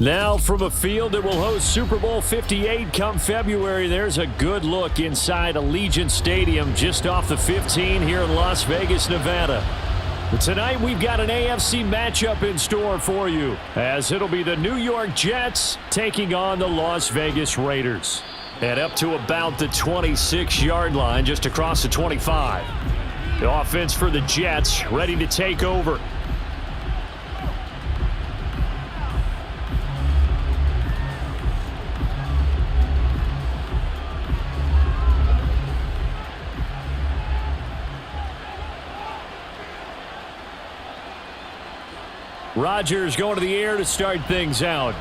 Now from a field that will host Super Bowl 58 come February, there's a good look inside Allegiant Stadium just off the 15 here in Las Vegas, Nevada. Tonight we've got an AFC matchup in store for you, as it'll be the New York Jets taking on the Las Vegas Raiders. And up to about the 26-yard line, just across the 25. The offense for the Jets ready to take over. Rodgers going to the air to start things out.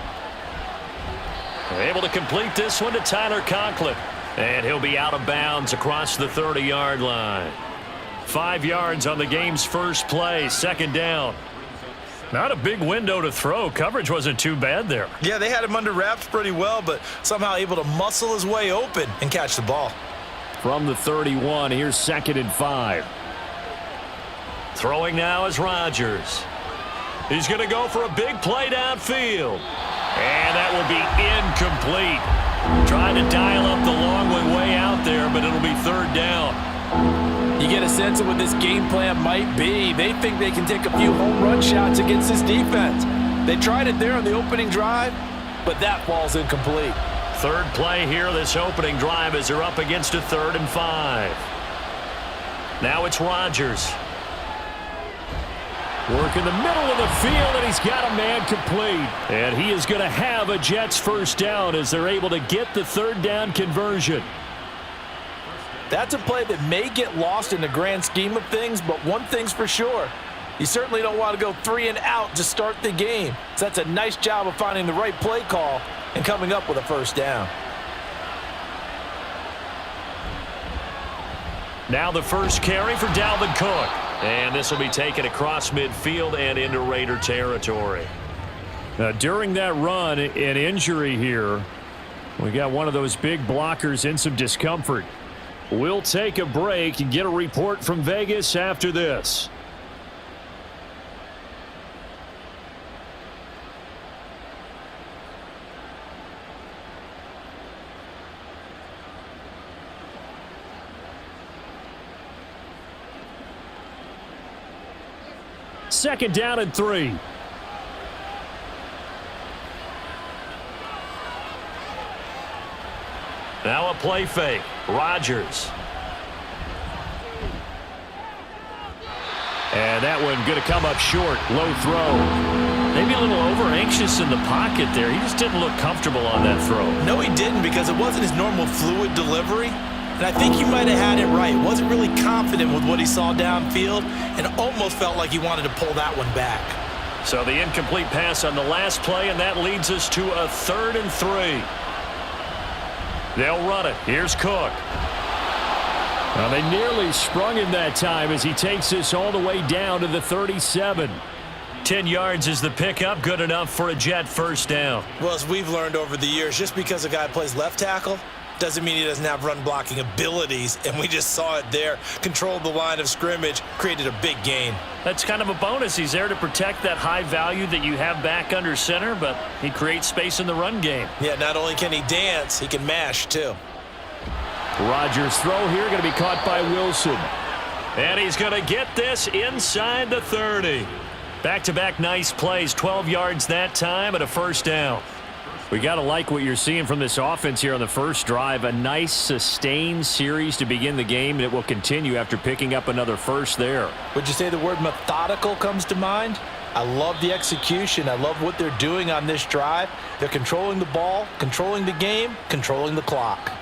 Able to complete this one to Tyler Conklin. And he'll be out of bounds across the 30-yard line. 5 yards on the game's first play, second down. Not a big window to throw. Coverage wasn't too bad there. Yeah, they had him under wraps pretty well, but somehow able to muscle his way open and catch the ball. From the 31, here's 2nd and 5. Throwing now is Rodgers. He's going to go for a big play downfield. And that will be incomplete. Trying to dial up the long way out there, but it'll be third down. You get a sense of what this game plan might be. They think they can take a few home run shots against this defense. They tried it there on the opening drive, but that ball's incomplete. Third play here, this opening drive, as they're up against a 3rd and 5. Now it's Rodgers. Work in the middle of the field, and he's got a man complete. And he is going to have a Jets first down as they're able to get the third down conversion. That's a play that may get lost in the grand scheme of things, but one thing's for sure. You certainly don't want to go 3 and out to start the game. So that's a nice job of finding the right play call and coming up with a first down. Now the first carry for Dalvin Cook. And this will be taken across midfield and into Raider territory. During that run, an injury here. We got one of those big blockers in some discomfort. We'll take a break and get a report from Vegas after this. Second down and 3. Now a play fake. Rodgers. And that one going to come up short. Low throw. Maybe a little over-anxious in the pocket there. He just didn't look comfortable on that throw. No, he didn't, because it wasn't his normal fluid delivery. And I think he might have had it right. Wasn't really confident with what he saw downfield and almost felt like he wanted to pull that one back. So the incomplete pass on the last play, and that leads us to a 3rd and 3. They'll run it. Here's Cook. Well, they nearly sprung him that time as he takes this all the way down to the 37. 10 yards is the pickup. Good enough for a Jet first down. Well, as we've learned over the years, just because a guy plays left tackle doesn't mean he doesn't have run blocking abilities, and we just saw it there. Controlled the line of scrimmage, created a big gain. That's kind of a bonus. He's there to protect that high value that you have back under center, but he creates space in the run game. Yeah, not only can he dance, he can mash too. Rodgers' throw here going to be caught by Wilson. And he's going to get this inside the 30. Back-to-back nice plays, 12 yards that time and a first down. We got to like what you're seeing from this offense here on the first drive. A nice sustained series to begin the game, and it will continue after picking up another first there. Would you say the word methodical comes to mind? I love the execution. I love what they're doing on this drive. They're controlling the ball, controlling the game, controlling the clock.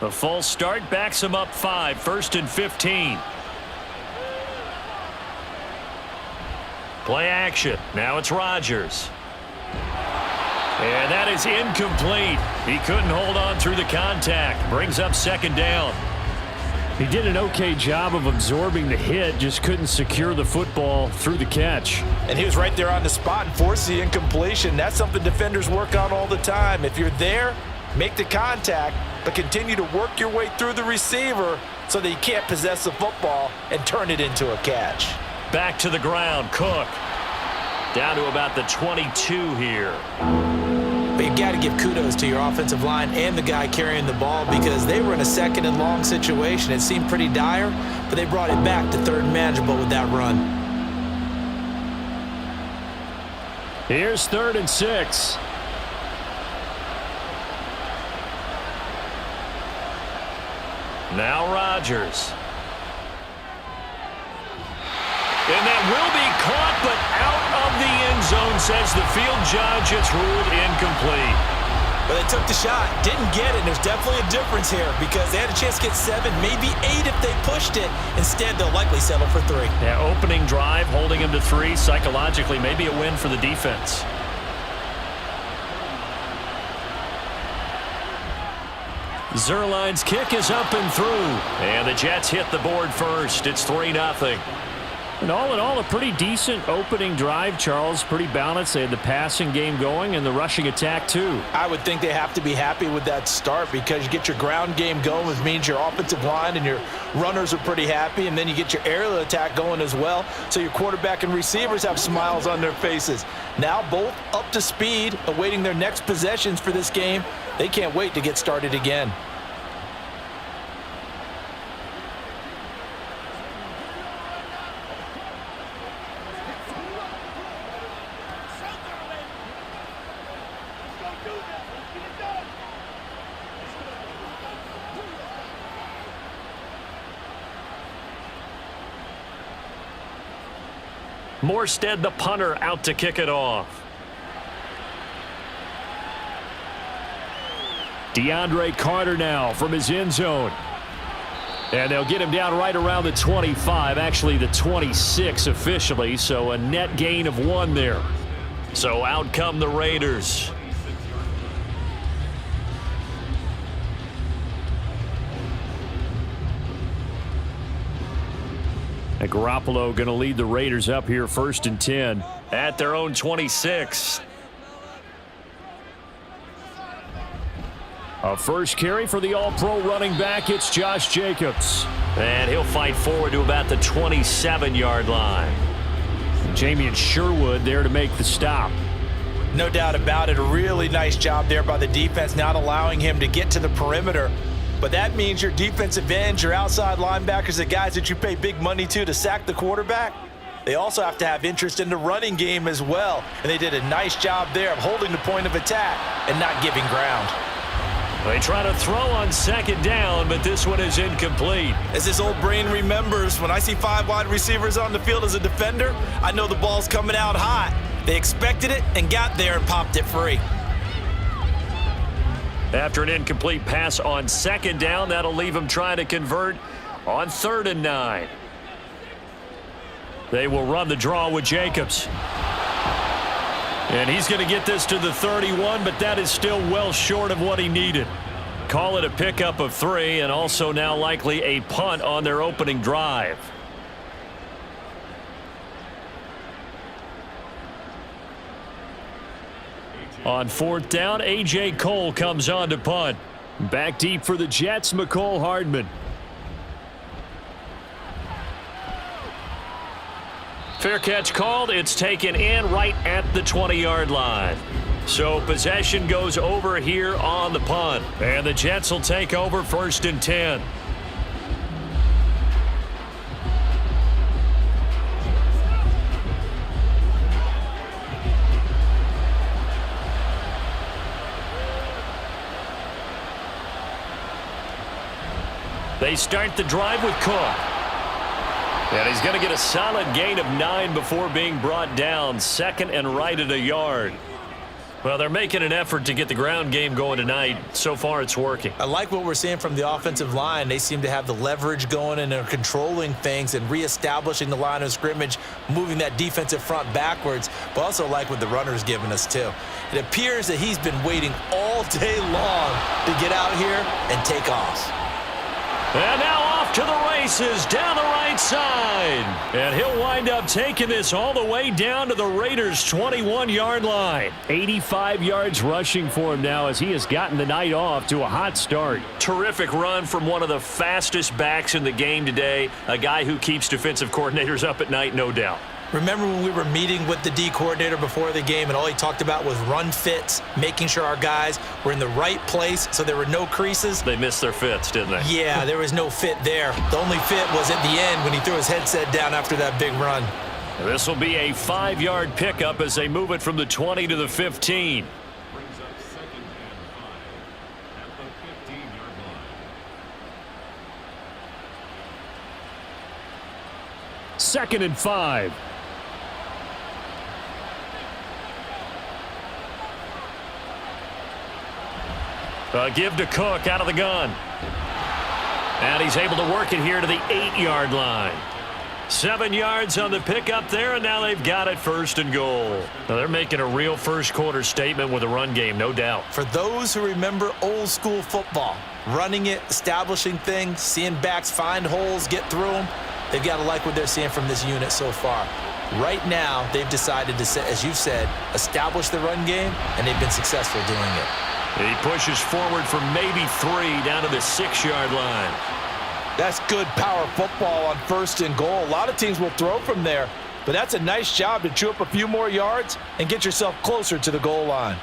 The false start backs him up 5, 1st and 15. Play action. Now it's Rodgers. And that is incomplete. He couldn't hold on through the contact. Brings up second down. He did an okay job of absorbing the hit, just couldn't secure the football through the catch. And he was right there on the spot and forced the incompletion. That's something defenders work on all the time. If you're there, make the contact, but continue to work your way through the receiver so that you can't possess the football and turn it into a catch. Back to the ground, Cook. Down to about the 22 here. But you've got to give kudos to your offensive line and the guy carrying the ball because they were in a second and long situation. It seemed pretty dire, but they brought it back to third and manageable with that run. Here's 3rd and 6. Now Rodgers. And that will be caught, but out of the end zone, says the field judge. It's ruled incomplete. But they took the shot, didn't get it. There's definitely a difference here because they had a chance to get 7, maybe 8 if they pushed it. Instead, they'll likely settle for 3. Yeah, opening drive, holding him to 3. Psychologically, maybe a win for the defense. Zerline's kick is up and through. And the Jets hit the board first. It's 3-0. And all in all, a pretty decent opening drive, Charles. Pretty balanced. They had the passing game going and the rushing attack, too. I would think they have to be happy with that start because you get your ground game going, which means your offensive line and your runners are pretty happy, and then you get your aerial attack going as well, so your quarterback and receivers have smiles on their faces. Now both up to speed, awaiting their next possessions for this game. They can't wait to get started again. Morstead, the punter, out to kick it off. DeAndre Carter now from his end zone. And they'll get him down right around the 25, actually the 26 officially, so a net gain of 1 there. So out come the Raiders. And Garoppolo going to lead the Raiders up here 1st and 10 at their own 26. A first carry for the all-pro running back. It's Josh Jacobs. And he'll fight forward to about the 27-yard line. Jamian Sherwood there to make the stop. No doubt about it. A really nice job there by the defense, not allowing him to get to the perimeter. But that means your defensive ends, your outside linebackers, the guys that you pay big money to sack the quarterback, they also have to have interest in the running game as well. And they did a nice job there of holding the point of attack and not giving ground. They try to throw on 2nd down, but this one is incomplete. As this old brain remembers, when I see 5 wide receivers on the field as a defender, I know the ball's coming out hot. They expected it and got there and popped it free. After an incomplete pass on 2nd down, that'll leave them trying to convert on 3rd and 9. They will run the draw with Jacobs. And he's going to get this to the 31, but that is still well short of what he needed. Call it a pickup of 3, and also now likely a punt on their opening drive. On 4th down, A.J. Cole comes on to punt. Back deep for the Jets, McCole Hardman. Fair catch called. It's taken in right at the 20-yard line. So possession goes over here on the punt. And the Jets will take over 1st and 10. They start the drive with Cook. And he's going to get a solid gain of 9 before being brought down. 2nd and right at a yard. Well, they're making an effort to get the ground game going tonight. So far, it's working. I like what we're seeing from the offensive line. They seem to have the leverage going and they're controlling things and reestablishing the line of scrimmage, moving that defensive front backwards, but also like what the runner's giving us, too. It appears that he's been waiting all day long to get out here and take off. And now off off to the races down the right side. And he'll wind up taking this all the way down to the Raiders' 21-yard line. 85 yards rushing for him now as he has gotten the night off to a hot start. Terrific run from one of the fastest backs in the game today, a guy who keeps defensive coordinators up at night, no doubt. Remember when we were meeting with the D coordinator before the game and all he talked about was run fits, making sure our guys were in the right place so there were no creases? They missed their fits, didn't they? Yeah, there was no fit there. The only fit was at the end when he threw his headset down after that big run. This will be a 5-yard pickup as they move it from the 20 to the 15. Second and 5. Give to Cook out of the gun. And he's able to work it here to the 8-yard line. 7 yards on the pickup there, and now they've got it first and goal. Now they're making a real first-quarter statement with a run game, no doubt. For those who remember old-school football, running it, establishing things, seeing backs find holes, get through them, they've got to like what they're seeing from this unit so far. Right now, they've decided to, as you've said, establish the run game, and they've been successful doing it. He pushes forward for maybe 3 down to the 6-yard line. That's good power football on first and goal. A lot of teams will throw from there, but that's a nice job to chew up a few more yards and get yourself closer to the goal line.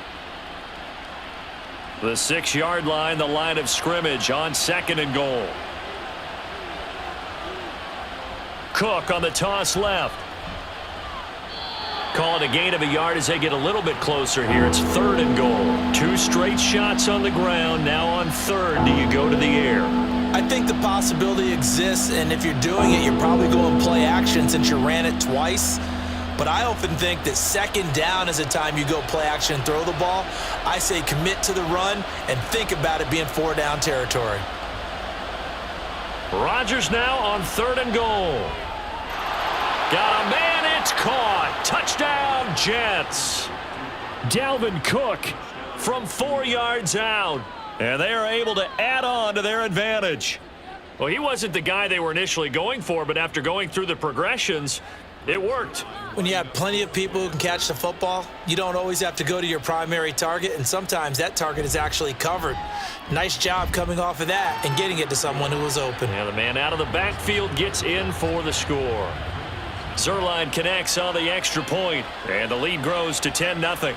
The 6-yard line, the line of scrimmage on second and goal. Cook on the toss left. Call it a gain of a yard as they get a little bit closer here. It's third and goal. 2 straight shots on the ground. Now on third, do you go to the air? I think the possibility exists, and if you're doing it, you're probably going play action since you ran it twice. But I often think that second down is a time you go play action and throw the ball. I say commit to the run and think about it being 4-down territory. Rodgers now on third and goal. Got a man, it's caught. Touchdown, Jets. Dalvin Cook from 4 yards out. And they are able to add on to their advantage. Well, he wasn't the guy they were initially going for, but after going through the progressions, it worked. When you have plenty of people who can catch the football, you don't always have to go to your primary target, and sometimes that target is actually covered. Nice job coming off of that and getting it to someone who was open. And the man out of the backfield gets in for the score. Zerline connects on the extra point, and the lead grows to 10-0.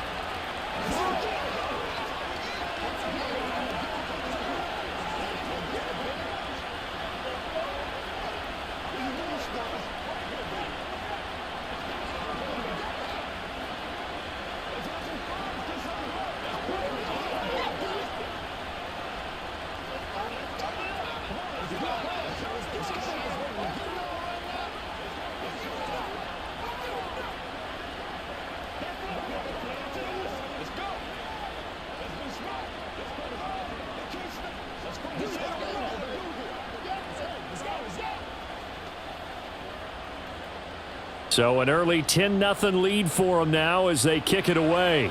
So an early 10-0 lead for them now as they kick it away.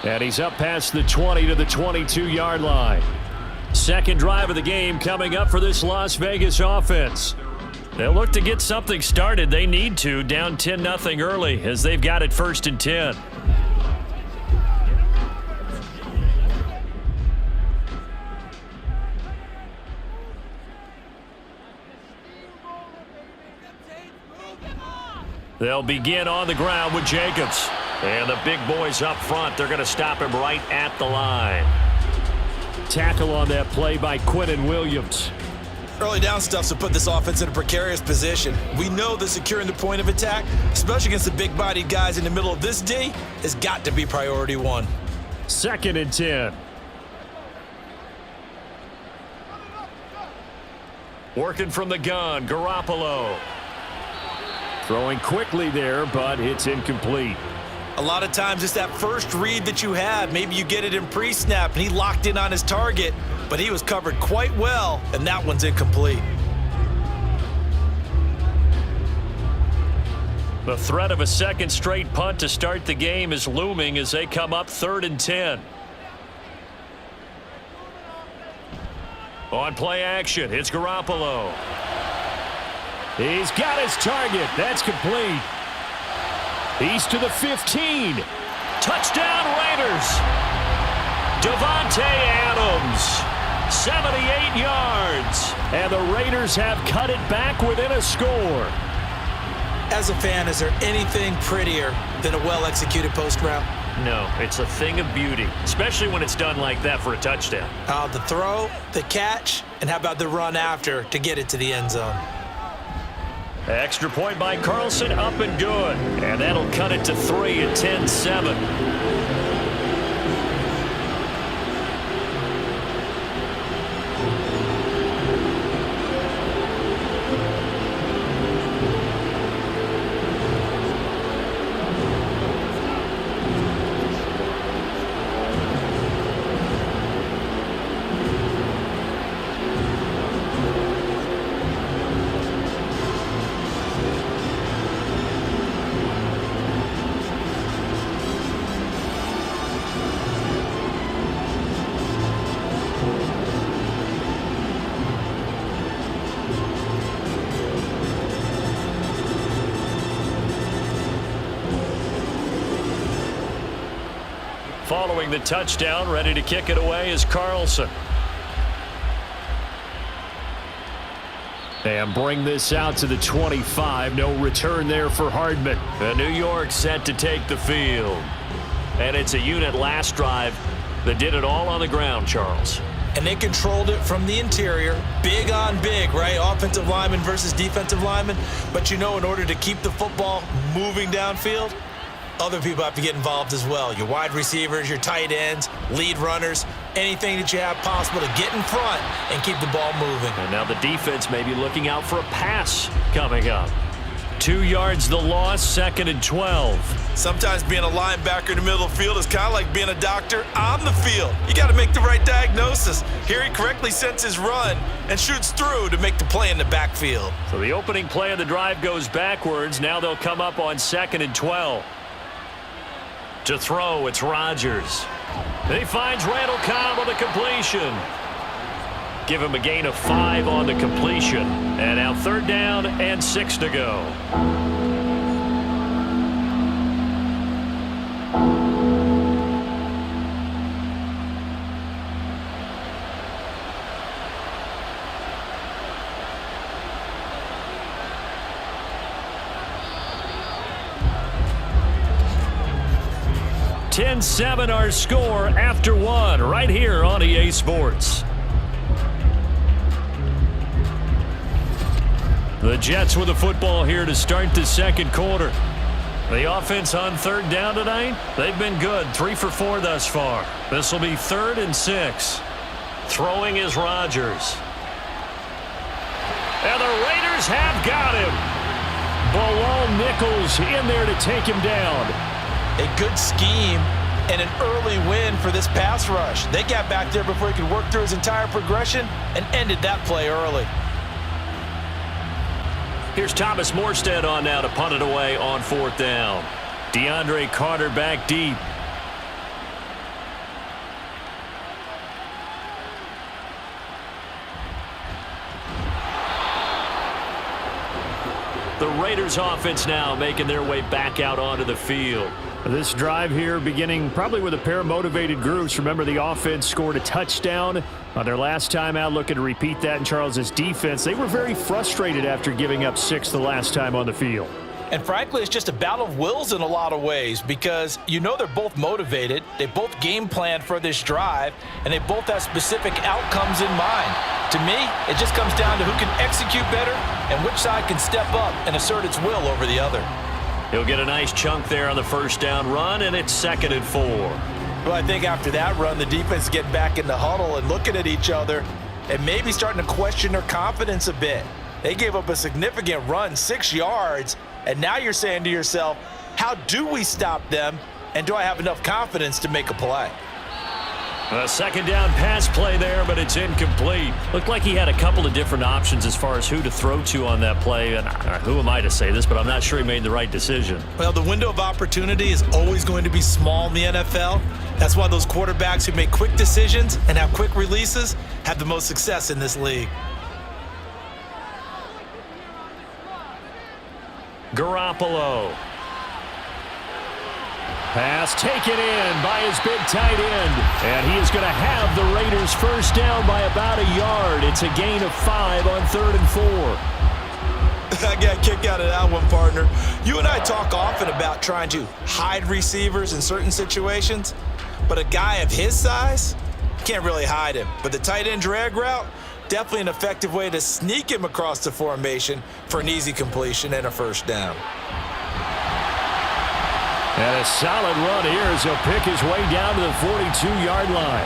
And he's up past the 20 to the 22-yard line. Second drive of the game coming up for this Las Vegas offense. They'll look to get something started. They need to, down 10-0 early as they've got it first and 10. They'll begin on the ground with Jacobs. And the big boys up front, they're going to stop him right at the line. Tackle on that play by Quinnen Williams. Early down stuff to put this offense in a precarious position. We know that securing the point of attack, especially against the big-bodied guys in the middle of this D, has got to be priority one. Second and 10. Working from the gun, Garoppolo. Throwing quickly there, but it's incomplete. A lot of times it's that first read that you have. Maybe you get it in pre-snap, and he locked in on his target, but he was covered quite well, and that one's incomplete. The threat of a second straight punt to start the game is looming as they come up third and 10. On play action, it's Garoppolo. He's got his target. That's complete. He's to the 15. Touchdown Raiders. Devontae Adams, 78 yards. And the Raiders have cut it back within a score. As a fan, is there anything prettier than a well-executed post route? No, it's a thing of beauty, especially when it's done like that for a touchdown. The throw, the catch, and how about the run after to get it to the end zone? Extra point by Carlson, up and good. And that'll cut it to 3 at 10-7. Following the touchdown, ready to kick it away is Carlson. And bring this out to the 25. No return there for Hardman. And New York set to take the field. And it's a unit last drive that did it all on the ground, Charles. And they controlled it from the interior. Big on big, right? Offensive lineman versus defensive lineman. But you know, in order to keep the football moving downfield, other people have to get involved as well. Your wide receivers, your tight ends, lead runners, anything that you have possible to get in front and keep the ball moving. And now the defense may be looking out for a pass coming up. 2 yards the loss, 2nd and 12. Sometimes being a linebacker in the middle of the field is kind of like being a doctor on the field. You got to make the right diagnosis. Here he correctly sets his run and shoots through to make the play in the backfield. So the opening play of the drive goes backwards. Now they'll come up on 2nd and 12. To throw, it's Rodgers. He finds Randall Cobb on the completion. Give him a gain of 5 on the completion. And now 3rd down and 6 to go. (10-7) our score after 1 right here on EA Sports. The Jets with the football here to start the 2nd quarter. The offense on 3rd down tonight, they've been good. 3 for 4 thus far. This will be 3rd and 6. Throwing is Rodgers. And the Raiders have got him. Bilal Nichols in there to take him down. A good scheme and an early win for this pass rush. They got back there before he could work through his entire progression and ended that play early. Here's Thomas Morstead on now to punt it away on 4th down. DeAndre Carter back deep. The Raiders offense now making their way back out onto the field. This drive here beginning probably with a pair of motivated groups. Remember, the offense scored a touchdown on their last time out, looking to repeat that in Charles's defense. They were very frustrated after giving up 6 the last time on the field. And frankly, it's just a battle of wills in a lot of ways because you know they're both motivated. They both game planned for this drive, and they both have specific outcomes in mind. To me, it just comes down to who can execute better and which side can step up and assert its will over the other. He'll get a nice chunk there on the 1st down run, and it's 2nd and 4. Well, I think after that run, the defense is getting back in the huddle and looking at each other and maybe starting to question their confidence a bit. They gave up a significant run, 6 yards, and now you're saying to yourself, how do we stop them, and do I have enough confidence to make a play? A second down pass play there, but it's incomplete. Looked like he had a couple of different options as far as who to throw to on that play. And who am I to say this, but I'm not sure he made the right decision. Well, the window of opportunity is always going to be small in the NFL. That's why those quarterbacks who make quick decisions and have quick releases have the most success in this league. Garoppolo. Pass taken in by his big tight end. And he is going to have the Raiders first down by about a yard. It's a gain of 5 on 3rd and 4. I got a kick out of that one, partner. You and I talk often about trying to hide receivers in certain situations, but a guy of his size, can't really hide him. But the tight end drag route, definitely an effective way to sneak him across the formation for an easy completion and a first down. And a solid run here as he'll pick his way down to the 42-yard line.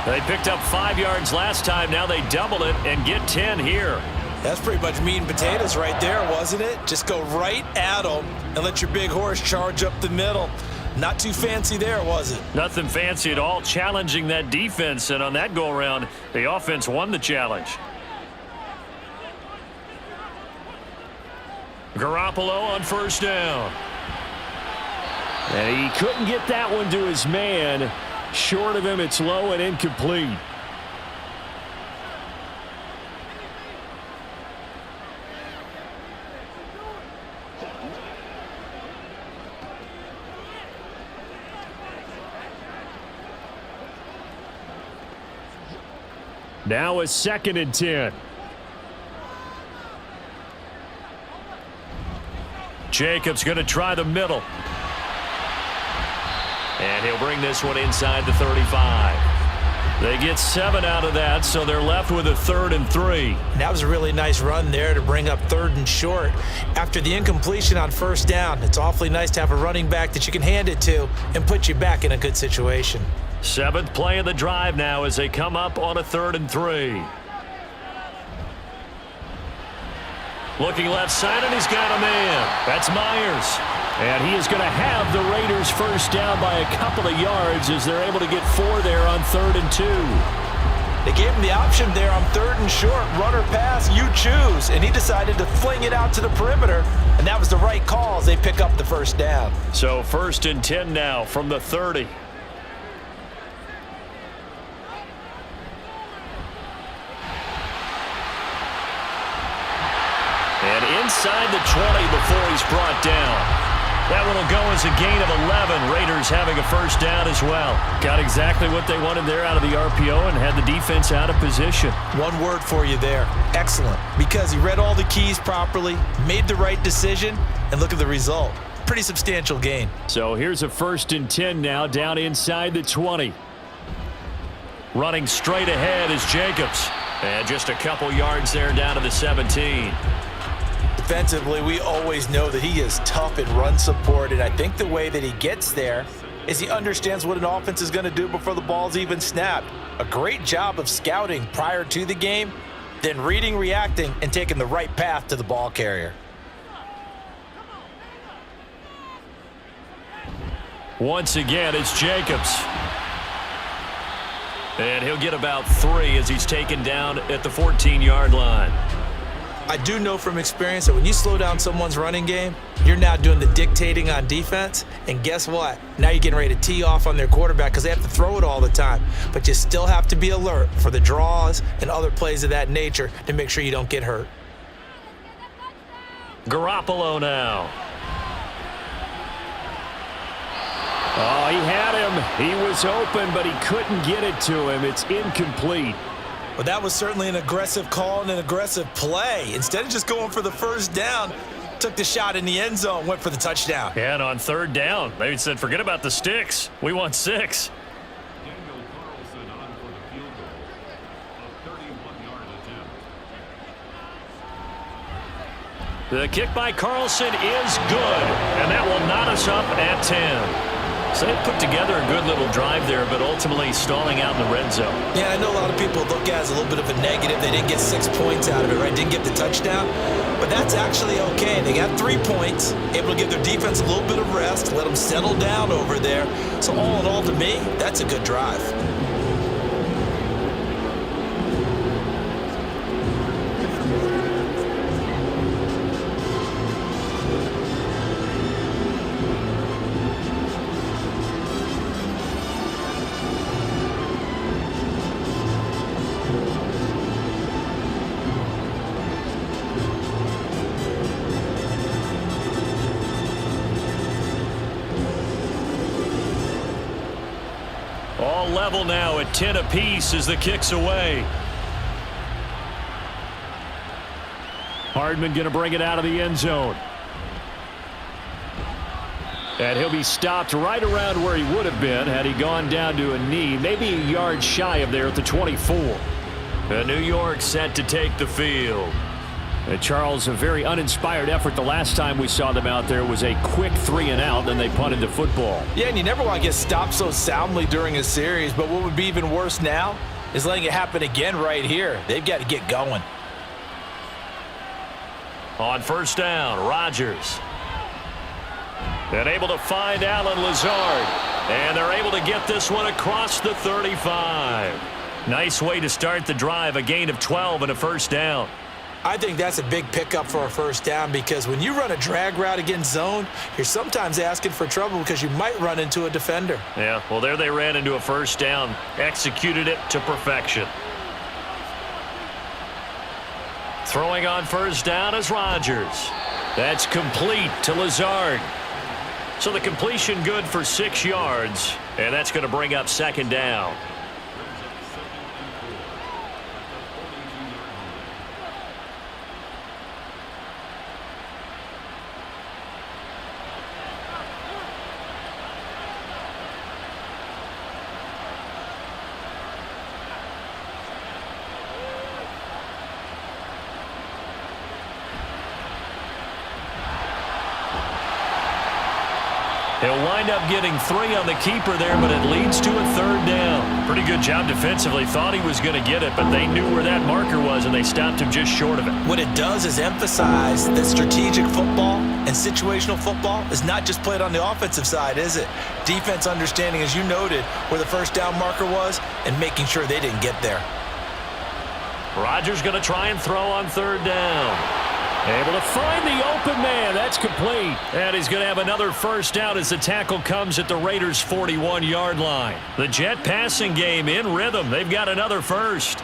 They picked up 5 yards last time. Now they double it and get 10 here. That's pretty much meat and potatoes right there, wasn't it? Just go right at them and let your big horse charge up the middle. Not too fancy there, was it? Nothing fancy at all, challenging that defense. And on that go-around, the offense won the challenge. Garoppolo on first down. And he couldn't get that one to his man. Short of him, it's low and incomplete. Now a 2nd and 10. Jacobs going to try the middle. And he'll bring this one inside the 35. They get 7 out of that, so they're left with a 3rd and 3. That was a really nice run there to bring up 3rd and short. After the incompletion on first down, it's awfully nice to have a running back that you can hand it to and put you back in a good situation. 7th play of the drive now as they come up on a 3rd and 3. Looking left side, and he's got a man. That's Myers. And he is going to have the Raiders first down by a couple of yards as they're able to get 4 there on 3rd and 2. They gave him the option there on 3rd and short, run or pass, you choose. And he decided to fling it out to the perimeter, and that was the right call as they pick up the first down. So 1st and 10 now from the 30. And inside the 20 before he's brought down. That one will go as a gain of 11. Raiders having a first down as well. Got exactly what they wanted there out of the RPO and had the defense out of position. One word for you there. Excellent. Because he read all the keys properly, made the right decision, and look at the result. Pretty substantial gain. So here's a 1st and 10 now down inside the 20. Running straight ahead is Jacobs. And just a couple yards there down to the 17. Defensively, we always know that he is tough in run support, and I think the way that he gets there is he understands what an offense is going to do before the ball's even snapped. A great job of scouting prior to the game, then reading, reacting, and taking the right path to the ball carrier. Once again, it's Jacobs. And he'll get about 3 as he's taken down at the 14-yard line. I do know from experience that when you slow down someone's running game, you're now doing the dictating on defense. And guess what? Now you're getting ready to tee off on their quarterback because they have to throw it all the time. But you still have to be alert for the draws and other plays of that nature to make sure you don't get hurt. Garoppolo now. Oh, he had him. He was open, but he couldn't get it to him. It's incomplete. Well, that was certainly an aggressive call and an aggressive play. Instead of just going for the first down, took the shot in the end zone, went for the touchdown. Yeah, and on 3rd down, they said, forget about the sticks. We want 6. The kick by Carlson is good, and that will knot us up at 10. So they put together a good little drive there, but ultimately stalling out in the red zone. Yeah, I know a lot of people look at it as a little bit of a negative. They didn't get 6 points out of it, right? Didn't get the touchdown. But that's actually okay. They got 3 points, able to give their defense a little bit of rest, let them settle down over there. So all in all, to me, that's a good drive. all level now at 10 apiece as the kick's away. Hardman going to bring it out of the end zone. And he'll be stopped right around where he would have been had he gone down to a knee, maybe a yard shy of there at the 24. And New York set to take the field. And Charles, a very uninspired effort. The last time we saw them out there was a quick 3-and-out, then they punted the football. Yeah, and you never want to get stopped so soundly during a series, but what would be even worse now is letting it happen again right here. They've got to get going. On first down, Rodgers. And able to find Allen Lazard. And they're able to get this one across the 35. Nice way to start the drive, a gain of 12 and a first down. I think that's a big pickup for a first down because when you run a drag route against zone, you're sometimes asking for trouble because you might run into a defender. Yeah, well, there they ran into a first down, executed it to perfection. Throwing on first down is Rodgers. That's complete to Lazard. So the completion good for 6 yards, and that's going to bring up second down. He'll wind up getting 3 on the keeper there, but it leads to a third down. Pretty good job defensively. Thought he was going to get it, but they knew where that marker was, and they stopped him just short of it. What it does is emphasize that strategic football and situational football is not just played on the offensive side, is it? Defense understanding, as you noted, where the first down marker was and making sure they didn't get there. Rodgers going to try and throw on third down. Able to find the open man. That's complete. And he's going to have another first down as the tackle comes at the Raiders' 41-yard line. The Jet passing game in rhythm. They've got another first.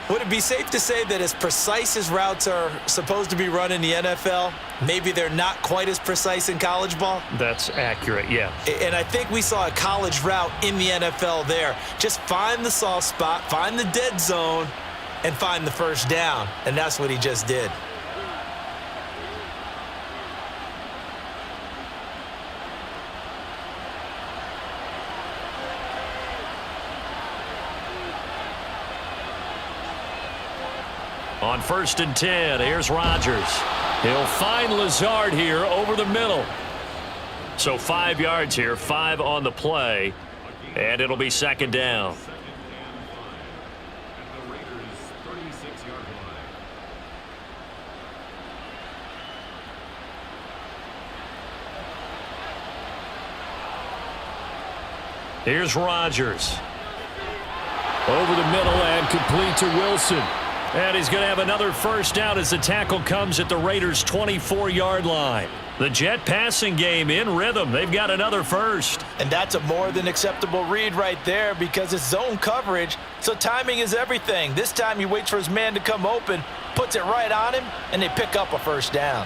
Would it be safe to say that as precise as routes are supposed to be run in the NFL, maybe they're not quite as precise in college ball? That's accurate, yeah. And I think we saw a college route in the NFL there. Just find the soft spot, find the dead zone, and find the first down. And that's what he just did. On first and 10, here's Rodgers. He'll find Lazard here over the middle. So 5 yards here, 5 on the play, and it'll be second down. Here's Rodgers. Over the middle and complete to Wilson. And he's going to have another first down as the tackle comes at the Raiders' 24-yard line. The Jet passing game in rhythm. They've got another first. And that's a more than acceptable read right there because it's zone coverage, so timing is everything. This time he waits for his man to come open, puts it right on him, and they pick up a first down.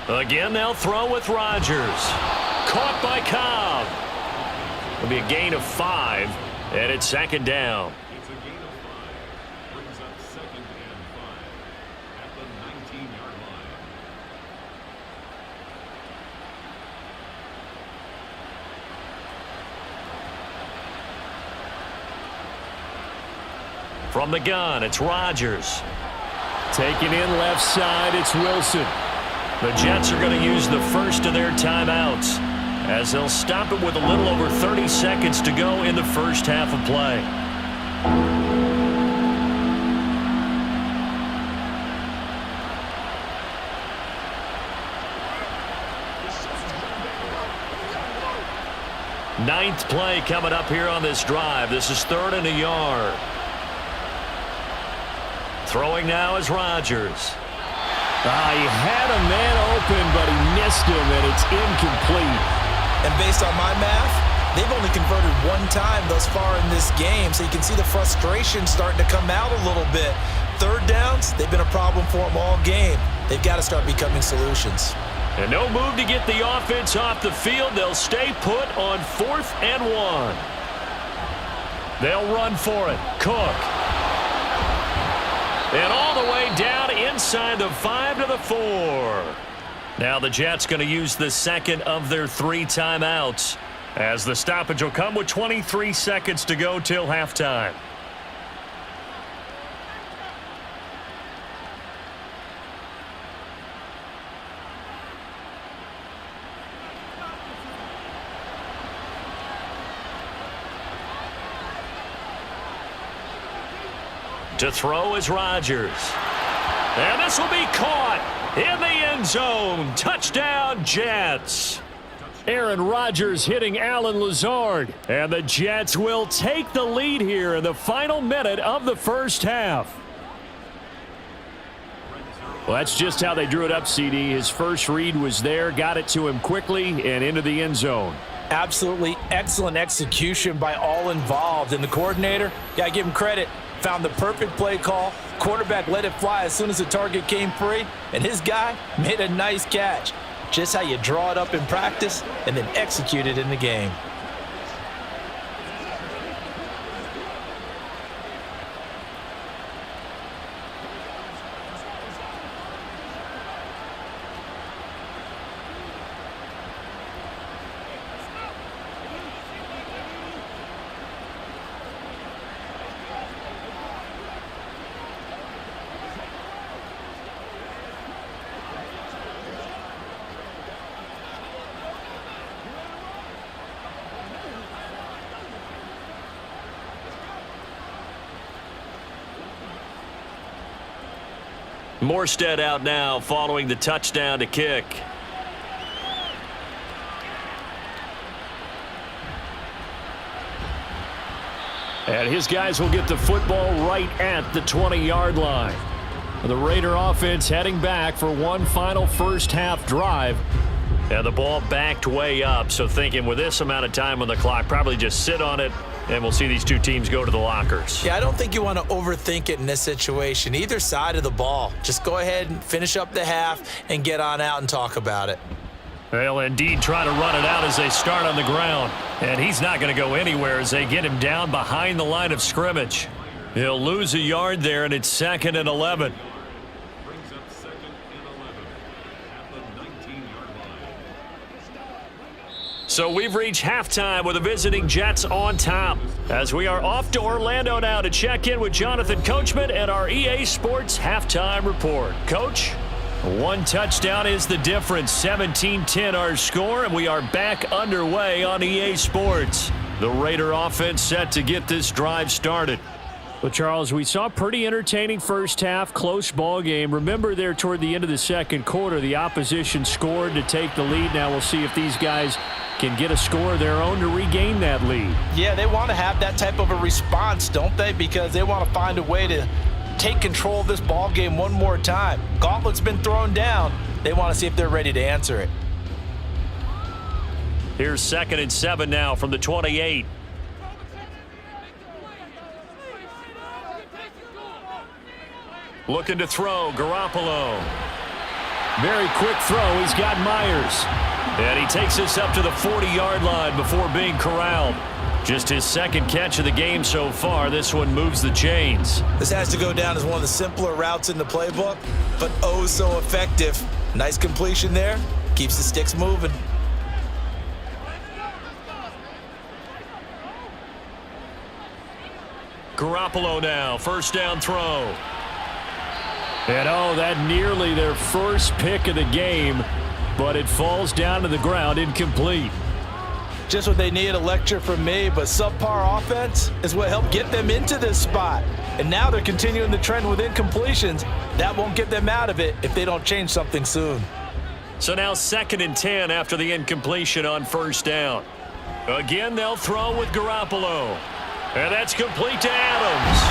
Again, they'll throw with Rodgers. Caught by Cobb. It'll be a gain of 5, and it's second down. From the gun, it's Rodgers. Taking in left side, it's Wilson. The Jets are going to use the first of their timeouts as they'll stop it with a little over 30 seconds to go in the first half of play. Ninth play coming up here on this drive. This is 3rd and a yard. Throwing now is Rodgers. He had a man open, but he missed him, and it's incomplete. And based on my math, they've only converted 1 time thus far in this game, so you can see the frustration starting to come out a little bit. Third downs, they've been a problem for them all game. They've got to start becoming solutions. And no move to get the offense off the field. They'll stay put on 4th and 1. They'll run for it. Cook. And all the way down inside the 5 to the 4. Now the Jets going to use the second of their 3 timeouts, as the stoppage will come with 23 seconds to go till halftime. To throw is Rodgers. And this will be caught in the end zone. Touchdown, Jets. Aaron Rodgers hitting Allen Lazard. And the Jets will take the lead here in the final minute of the first half. Well, that's just how they drew it up, CD. His first read was there, got it to him quickly, and into the end zone. Absolutely excellent execution by all involved. And the coordinator, got to give him credit, found the perfect play call. Quarterback let it fly as soon as the target came free, and his guy made a nice catch. Just how you draw it up in practice and then execute it in the game. Morstead out now following the touchdown to kick. And his guys will get the football right at the 20-yard line. The Raider offense heading back for one final first half drive. And the ball backed way up, so thinking with this amount of time on the clock, probably just sit on it, and we'll see these two teams go to the lockers. Yeah, I don't think you want to overthink it in this situation. Either side of the ball. Just go ahead and finish up the half and get on out and talk about it. They'll indeed try to run it out as they start on the ground. And he's not going to go anywhere as they get him down behind the line of scrimmage. He'll lose a yard there, and it's 2nd and 11. Brings up 2nd and 11 at the 19-yard line. So we've reached halftime with the visiting Jets on top, as we are off to Orlando now to check in with Jonathan Coachman and our EA Sports halftime report. Coach, one touchdown is the difference. 17-10 our score, and we are back underway on EA Sports. The Raider offense set to get this drive started. Well, Charles, we saw a pretty entertaining first half, close ball game. Remember there toward the end of the second quarter, the opposition scored to take the lead. Now we'll see if these guys can get a score of their own to regain that lead. Yeah, they want to have that type of a response, don't they? Because they want to find a way to take control of this ball game one more time. Gauntlet's been thrown down. They want to see if they're ready to answer it. Here's 2nd and 7 now from the 28. Looking to throw, Garoppolo. Very quick throw. He's got Myers. And he takes us up to the 40-yard line before being corralled. Just his second catch of the game so far. This one moves the chains. This has to go down as one of the simpler routes in the playbook, but oh so effective. Nice completion there. Keeps the sticks moving. Garoppolo now, first down throw. And oh, that nearly their first pick of the game, but it falls down to the ground, incomplete. Just what they need, a lecture from me, but subpar offense is what helped get them into this spot. And now they're continuing the trend with incompletions. That won't get them out of it if they don't change something soon. So now 2nd and 10 after the incompletion on first down. Again, they'll throw with Garoppolo. And that's complete to Adams.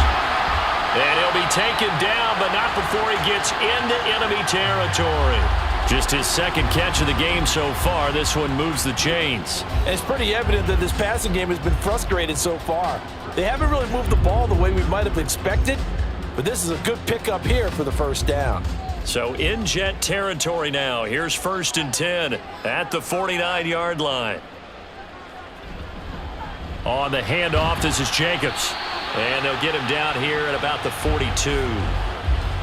And he'll be taken down, but not before he gets into enemy territory. Just his second catch of the game so far. This one moves the chains. And it's pretty evident that this passing game has been frustrated so far. They haven't really moved the ball the way we might have expected, but this is a good pickup here for the first down. So in Jet territory now. Here's 1st and 10 at the 49-yard line. On the handoff, this is Jacobs. And they'll get him down here at about the 42.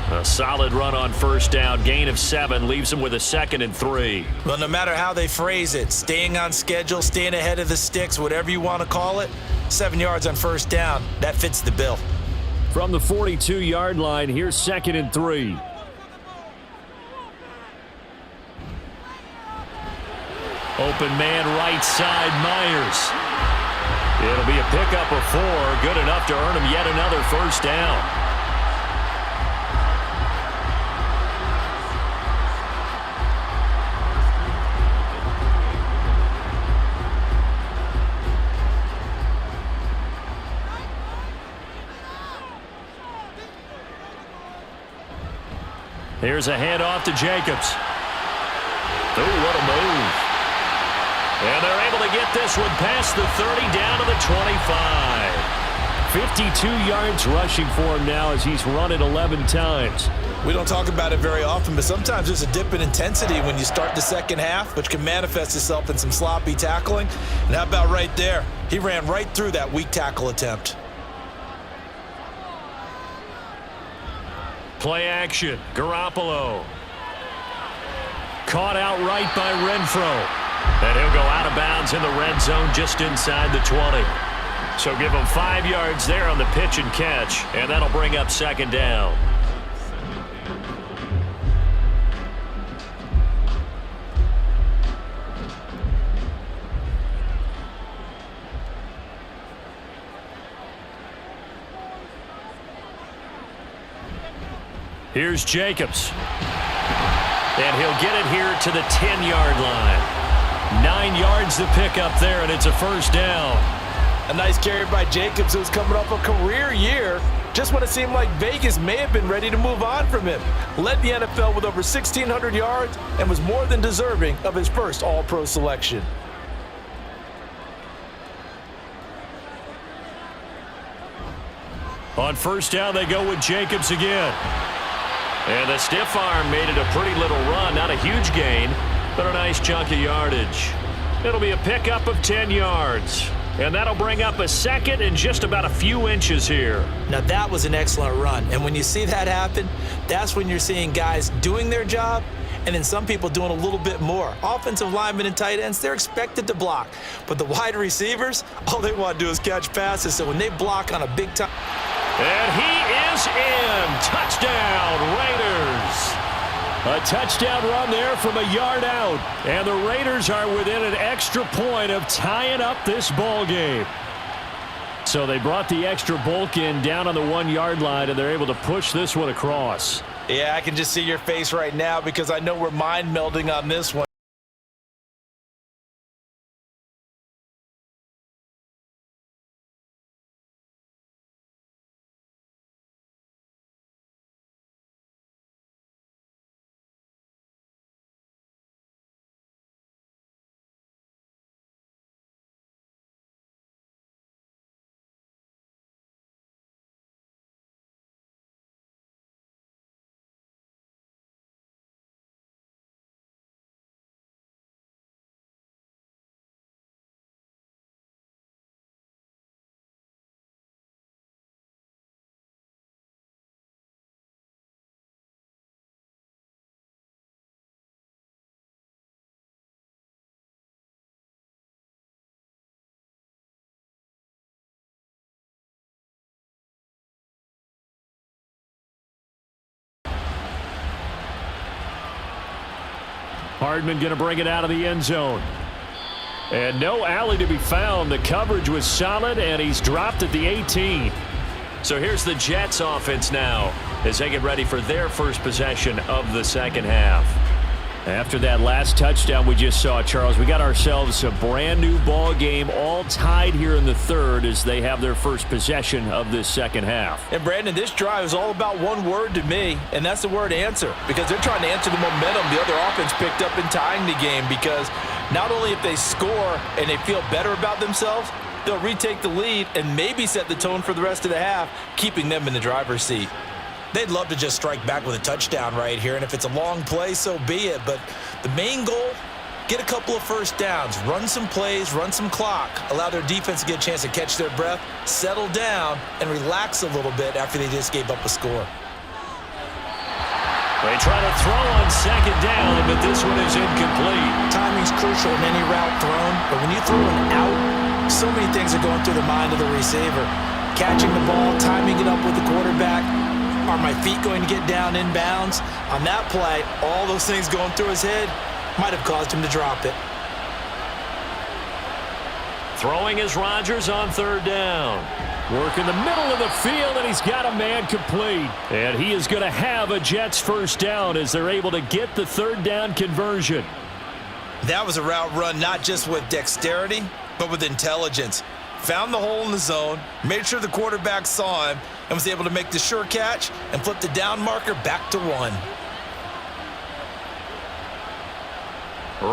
A solid run on first down. Gain of 7 leaves him with a 2nd and 3. Well, no matter how they phrase it, staying on schedule, staying ahead of the sticks, whatever you want to call it, 7 yards on first down, that fits the bill. From the 42-yard line, here's 2nd and 3. Open man right side, Myers. It'll be a pickup of 4, good enough to earn him yet another first down. Here's a handoff to Jacobs. Oh, what a move. And they're able to get this one past the 30 down to the 25. 52 yards rushing for him now as he's run it 11 times. We don't talk about it very often, but sometimes there's a dip in intensity when you start the second half, which can manifest itself in some sloppy tackling. And how about right there? He ran right through that weak tackle attempt. Play action. Garoppolo. Caught outright by Renfro. And he'll go out of bounds in the red zone just inside the 20. So give him 5 yards there on the pitch and catch, and that'll bring up 2nd down. Here's Jacobs. And he'll get it here to the 10-yard line. 9 yards to pick up there, and it's a first down. A nice carry by Jacobs, who's coming off a career year. Just when it seemed like Vegas may have been ready to move on from him. Led the NFL with over 1,600 yards and was more than deserving of his first All-Pro selection. On first down, they go with Jacobs again. And the stiff arm made it a pretty little run. Not a huge gain, but a nice chunk of yardage. It'll be a pickup of 10 yards. And that'll bring up a 2nd and just about a few inches here. Now, that was an excellent run. And when you see that happen, that's when you're seeing guys doing their job and then some people doing a little bit more. Offensive linemen and tight ends, they're expected to block. But the wide receivers, all they want to do is catch passes. So when they block on a big time. And he is in. Touchdown, Raiders. A touchdown run there from a yard out. And the Raiders are within an extra point of tying up this ball game. So they brought the extra bulk in down on the 1-yard line, and they're able to push this one across. Yeah, I can just see your face right now because I know we're mind melding on this one. Hardman going to bring it out of the end zone. And no alley to be found. The coverage was solid, and he's dropped at the 18. So here's the Jets offense now as they get ready for their first possession of the second half. After that last touchdown we just saw, Charles, we got ourselves a brand new ball game, all tied here in the third as they have their first possession of this second half. And Brandon, this drive is all about one word to me, and that's the word answer, because they're trying to answer the momentum the other offense picked up in tying the game, because not only if they score and they feel better about themselves, they'll retake the lead and maybe set the tone for the rest of the half, keeping them in the driver's seat. They'd love to just strike back with a touchdown right here, and if it's a long play, so be it. But the main goal get a couple of first downs, run some plays, run some clock, allow their defense to get a chance to catch their breath, settle down, and relax a little bit after they just gave up a score. They try to throw on second down, but this one is incomplete. Timing's crucial in any route thrown, but when you throw an out, so many things are going through the mind of the receiver. Catching the ball, timing it up with the quarterback. Are my feet going to get down in bounds? On that play, all those things going through his head might have caused him to drop it. Throwing is Rodgers on third down. Work in the middle of the field, and he's got a man complete. And he is going to have a Jets first down as they're able to get the third down conversion. That was a route run not just with dexterity, but with intelligence. Found the hole in the zone, made sure the quarterback saw him, and was able to make the sure catch and flip the down marker back to 1.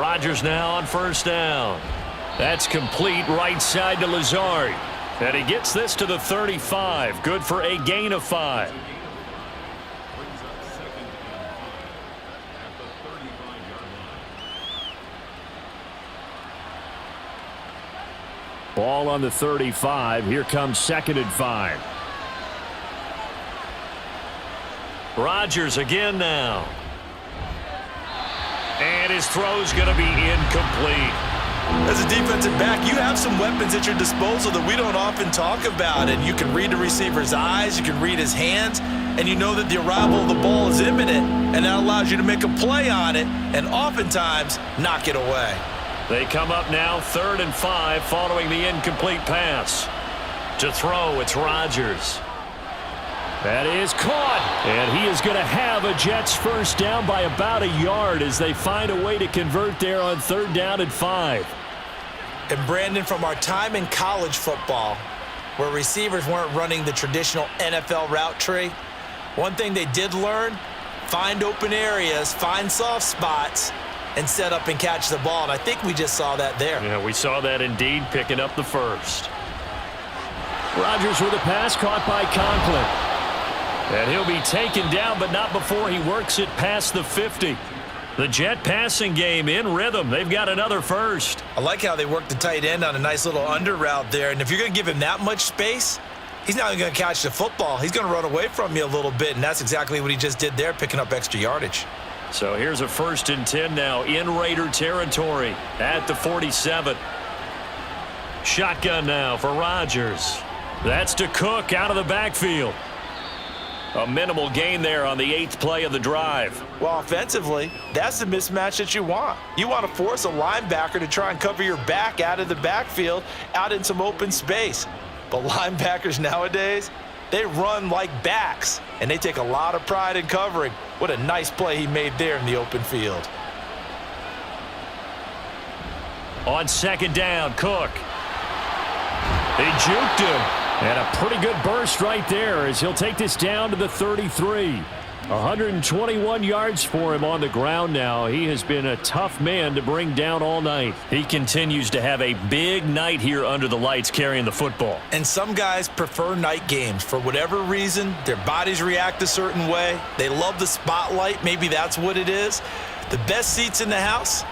Rodgers now on first down. That's complete right side to Lazard. And he gets this to the 35. Good for a gain of 5. Brings up second and 5 at the 35-yard line. Ball on the 35. Here comes second and 5. Rodgers again now. And his throw's going to be incomplete. As a defensive back, you have some weapons at your disposal that we don't often talk about. And you can read the receiver's eyes, you can read his hands, and you know that the arrival of the ball is imminent. And that allows you to make a play on it and oftentimes knock it away. They come up now, 3rd and 5, following the incomplete pass. To throw, it's Rodgers. That is caught, and he is going to have a Jets first down by about a yard as they find a way to convert there on 3rd down and 5. And Brandon, from our time in college football, where receivers weren't running the traditional NFL route tree, one thing they did learn, find open areas, find soft spots, and set up and catch the ball. And I think we just saw that there. Yeah, we saw that indeed, picking up the first. Rodgers with a pass caught by Conklin. And he'll be taken down, but not before he works it past the 50. The Jet passing game in rhythm. They've got another first. I like how they worked the tight end on a nice little under route there. And if you're going to give him that much space, he's not even going to catch the football. He's going to run away from you a little bit, and that's exactly what he just did there, picking up extra yardage. So here's a 1st and 10 now in Raider territory at the 47. Shotgun now for Rodgers. That's to Cook out of the backfield. A minimal gain there on the 8th play of the drive. Well, offensively, that's the mismatch that you want. You want to force a linebacker to try and cover your back out of the backfield, out in some open space. But linebackers nowadays, they run like backs, and they take a lot of pride in covering. What a nice play he made there in the open field. On 2nd down, Cook. They juked him. And a pretty good burst right there as he'll take this down to the 33. 121 yards for him on the ground now. He has been a tough man to bring down all night. He continues to have a big night here under the lights carrying the football. And some guys prefer night games. For whatever reason, their bodies react a certain way. They love the spotlight. Maybe that's what it is. The best seats in the house,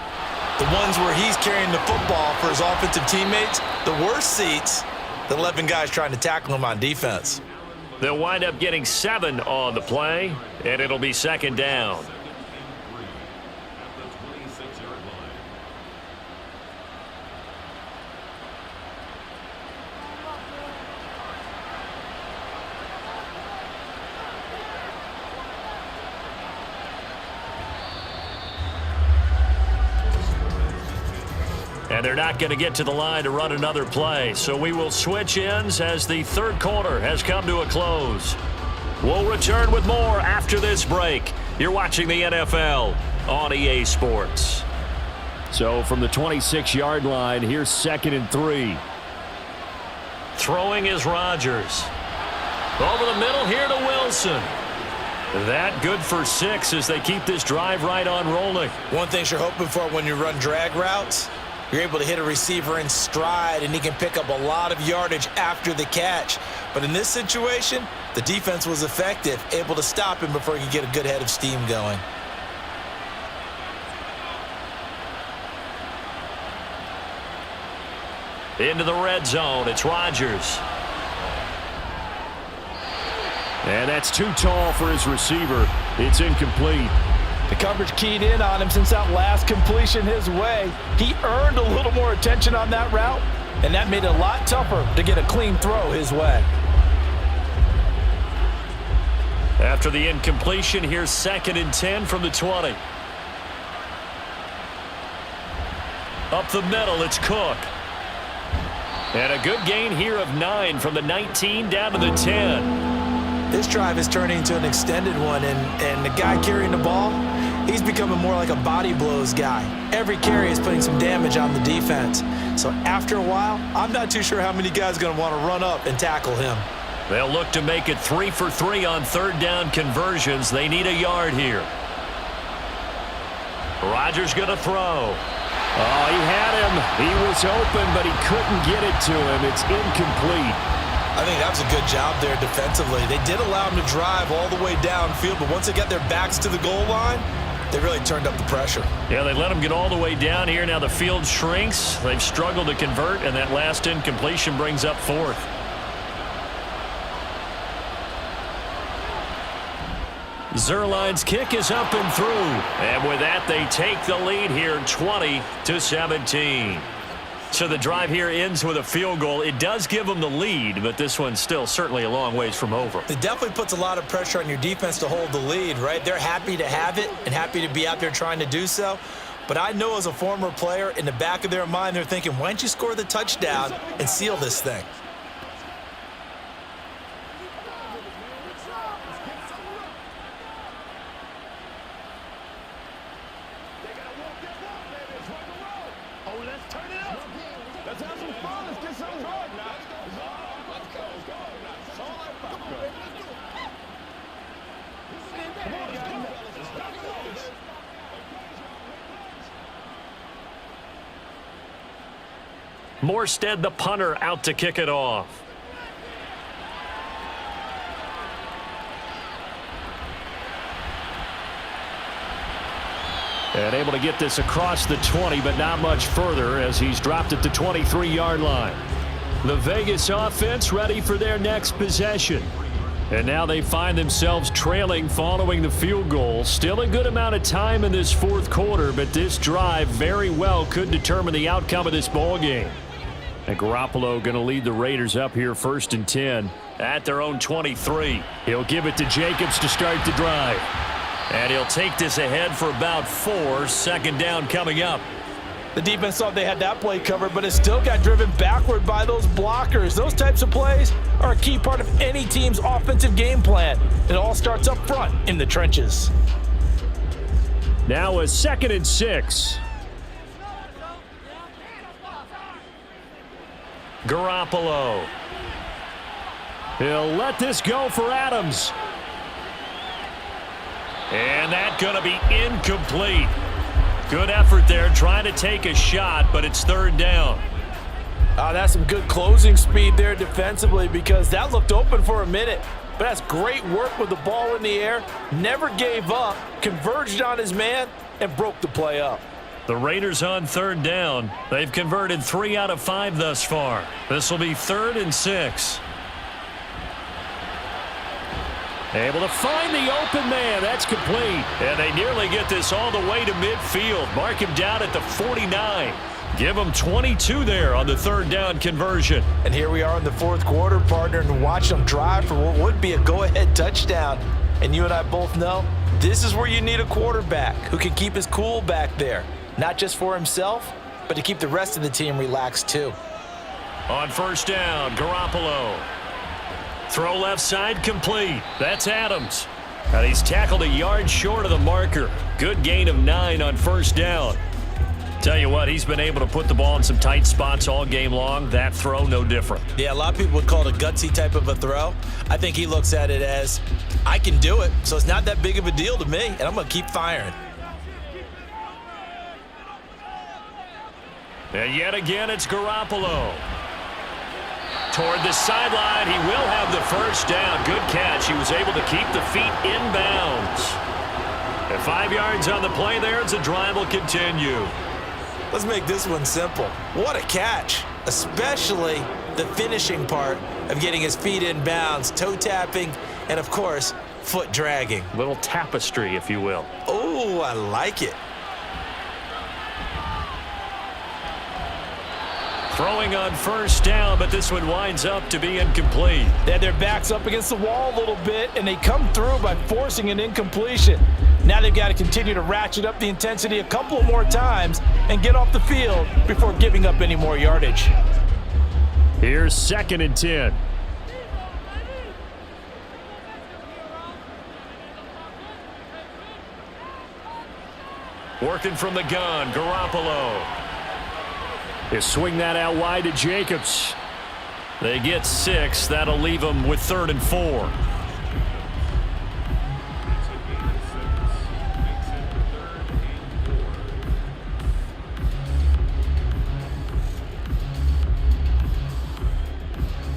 the ones where he's carrying the football for his offensive teammates. The worst seats, the 11 guys trying to tackle him on defense. They'll wind up getting 7 on the play, and it'll be 2nd down. And they're not going to get to the line to run another play. So we will switch ends as the 3rd quarter has come to a close. We'll return with more after this break. You're watching the NFL on EA Sports. So from the 26-yard line, here's 2nd and 3. Throwing is Rodgers. Over the middle here to Wilson. That good for 6 as they keep this drive right on rolling. One thing you're hoping for when you run drag routes, you're able to hit a receiver in stride, and he can pick up a lot of yardage after the catch. But in this situation, the defense was effective, able to stop him before he could get a good head of steam going. Into the red zone, it's Rodgers. And that's too tall for his receiver. It's incomplete. The coverage keyed in on him since that last completion his way. He earned a little more attention on that route, and that made it a lot tougher to get a clean throw his way. After the incompletion, here's 2nd and 10 from the 20. Up the middle, it's Cook. And a good gain here of 9 from the 19 down to the 10. This drive is turning into an extended one, and the guy carrying the ball, he's becoming more like a body blows guy. Every carry is putting some damage on the defense. So after a while, I'm not too sure how many guys are going to want to run up and tackle him. They'll look to make it 3 for 3 on 3rd down conversions. They need a yard here. Rodgers going to throw. Oh, he had him. He was open, but he couldn't get it to him. It's incomplete. I think that was a good job there defensively. They did allow him to drive all the way downfield, but once they got their backs to the goal line, they really turned up the pressure. Yeah, they let him get all the way down here. Now the field shrinks. They've struggled to convert, and that last incompletion brings up 4th. Zerline's kick is up and through. And with that, they take the lead here 20-17. So the drive here ends with a field goal. It does give them the lead, but this one's still certainly a long ways from over. It definitely puts a lot of pressure on your defense to hold the lead, right? They're happy to have it and happy to be out there trying to do so. But I know as a former player, in the back of their mind, they're thinking, why don't you score the touchdown and seal this thing? Morstead, the punter, out to kick it off. And able to get this across the 20, but not much further as he's dropped at the 23-yard line. The Vegas offense ready for their next possession. And now they find themselves trailing following the field goal. Still a good amount of time in this 4th quarter, but this drive very well could determine the outcome of this ball game. And Garoppolo going to lead the Raiders up here 1st and 10 at their own 23. He'll give it to Jacobs to start the drive. And he'll take this ahead for about 4. 2nd down coming up. The defense thought they had that play covered, but it still got driven backward by those blockers. Those types of plays are a key part of any team's offensive game plan. It all starts up front in the trenches. Now a 2nd and 6. Garoppolo. He'll let this go for Adams. And that's going to be incomplete. Good effort there trying to take a shot, but it's 3rd down. That's some good closing speed there defensively because that looked open for a minute. But that's great work with the ball in the air. Never gave up, converged on his man, and broke the play up. The Raiders on 3rd down. They've converted 3 out of 5 thus far. This will be 3rd and 6. Able to find the open man. That's complete. And they nearly get this all the way to midfield. Mark him down at the 49. Give him 22 there on the 3rd down conversion. And here we are in the 4th quarter, partner, and watch them drive for what would be a go-ahead touchdown. And you and I both know this is where you need a quarterback who can keep his cool back there. Not just for himself, but to keep the rest of the team relaxed too. On 1st down, Garoppolo. Throw left side complete. That's Adams. And he's tackled a yard short of the marker. Good gain of 9 on 1st down. Tell you what, he's been able to put the ball in some tight spots all game long. That throw, no different. Yeah, a lot of people would call it a gutsy type of a throw. I think he looks at it as, I can do it, so it's not that big of a deal to me, and I'm going to keep firing. And yet again, it's Garoppolo. Toward the sideline, he will have the 1st down. Good catch. He was able to keep the feet inbounds. And 5 yards on the play there as the drive will continue. Let's make this one simple. What a catch. especially the finishing part of getting his feet in bounds, toe tapping, and of course, foot dragging. Little tapestry, if you will. Oh, I like it. Throwing on first down, but this one winds up to be incomplete. They had their backs up against the wall a little bit, and they come through by forcing an incompletion. Now they've got to continue to ratchet up the intensity a couple more times and get off the field before giving up any more yardage. Here's 2nd and 10. Working from the gun, Garoppolo. They swing that out wide to Jacobs. They get 6. That'll leave them with 3rd and 4.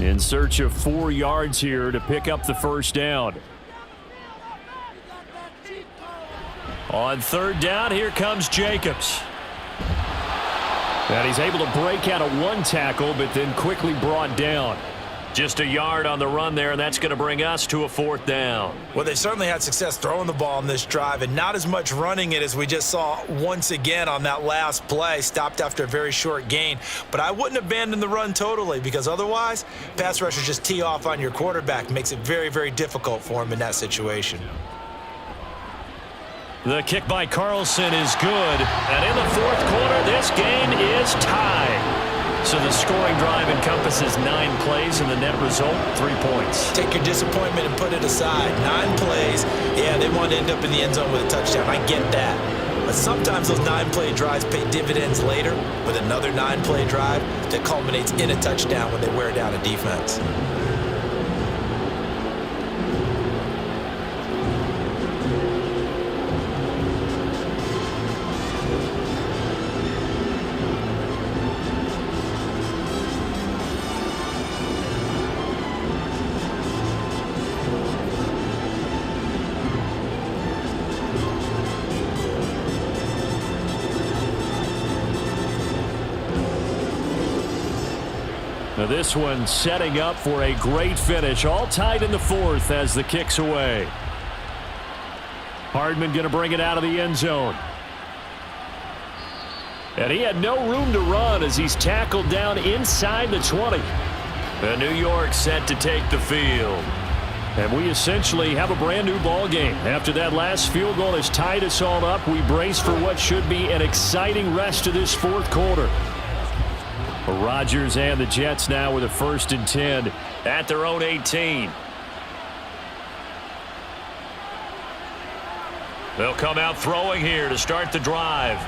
In search of 4 yards here to pick up the first down. On 3rd down, here comes Jacobs. And he's able to break out of 1 tackle, but then quickly brought down. Just a yard on the run there, and that's going to bring us to a 4th down. Well, they certainly had success throwing the ball in this drive and not as much running it as we just saw once again on that last play. Stopped after a very short gain. But I wouldn't abandon the run totally, because otherwise, pass rushers just tee off on your quarterback. Makes it very, very difficult for him in that situation. The kick by Carlson is good. And in the 4th quarter, this game is tied. So the scoring drive encompasses 9 plays, and the net result, 3 points. Take your disappointment and put it aside. 9 plays. Yeah, they want to end up in the end zone with a touchdown. I get that. But sometimes those 9-play drives pay dividends later with another 9-play drive that culminates in a touchdown when they wear down a defense. Now this one setting up for a great finish. All tied in the 4th as the kick's away. Hardman going to bring it out of the end zone. And he had no room to run as he's tackled down inside the 20. And New York set to take the field. And we essentially have a brand new ball game. After that last field goal has tied us all up, we brace for what should be an exciting rest of this 4th quarter. Rodgers and the Jets now with a 1st and 10 at their own 18. They'll come out throwing here to start the drive.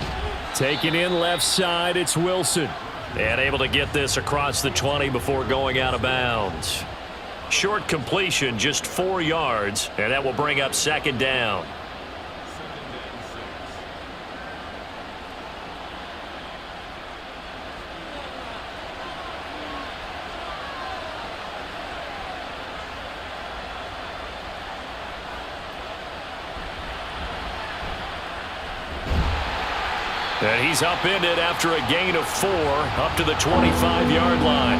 Taken in left side, it's Wilson. And able to get this across the 20 before going out of bounds. Short completion, just 4 yards, and that will bring up 2nd down. And he's upended after a gain of 4 up to the 25-yard line.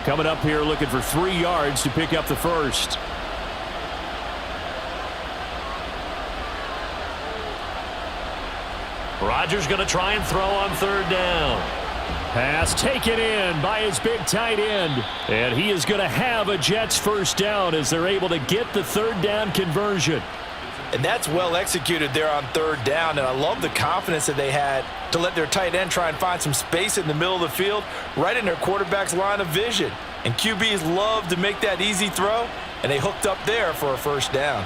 Coming up here looking for 3 yards to pick up the first. Rodgers going to try and throw on 3rd down. Pass taken in by his big tight end. And he is going to have a Jets first down as they're able to get the 3rd down conversion. And that's well executed there on 3rd down. And I love the confidence that they had to let their tight end try and find some space in the middle of the field, right in their quarterback's line of vision. And QBs love to make that easy throw, and they hooked up there for a first down.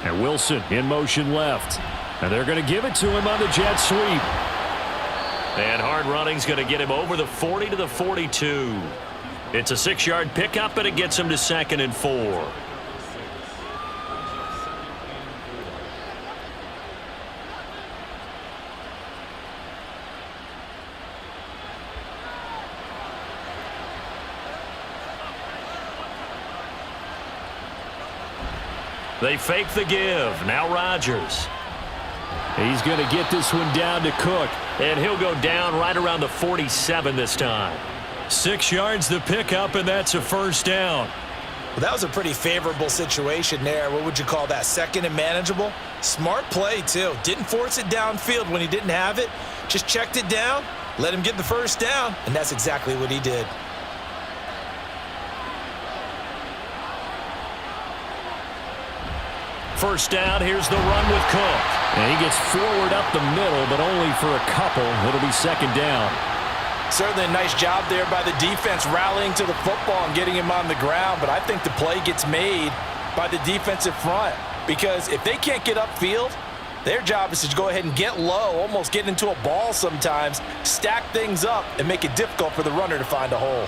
And Wilson in motion left. And they're going to give it to him on the jet sweep. And hard running's going to get him over the 40 to the 42. It's a 6-yard pickup, and it gets him to 2nd and 4. They fake the give. Now Rodgers. He's going to get this one down to Cook, and he'll go down right around the 47 this time. 6 yards the pickup, and that's a first down. Well, that was a pretty favorable situation there. What would you call that? Second and manageable? Smart play, too. Didn't force it downfield when he didn't have it. Just checked it down, let him get the first down, and that's exactly what he did. First down, here's the run with Cook. And he gets forward up the middle, but only for a couple. It'll be second down. Certainly a nice job there by the defense rallying to the football and getting him on the ground, but I think the play gets made by the defensive front because if they can't get upfield, their job is to go ahead and get low, almost get into a ball sometimes, stack things up, and make it difficult for the runner to find a hole.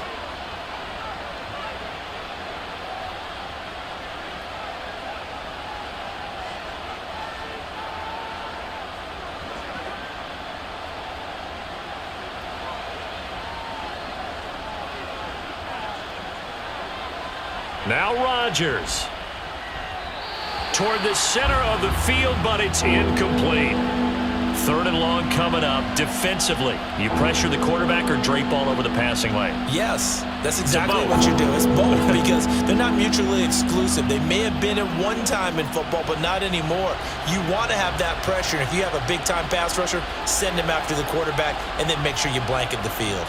Now Rodgers. Toward the center of the field, but it's incomplete. Third and long coming up. Defensively, you pressure the quarterback or drape all over the passing lane? Yes, that's exactly what you do. It's both because they're not mutually exclusive. They may have been at one time in football, but not anymore. You want to have that pressure. And if you have a big-time pass rusher, send him after the quarterback, and then make sure you blanket the field.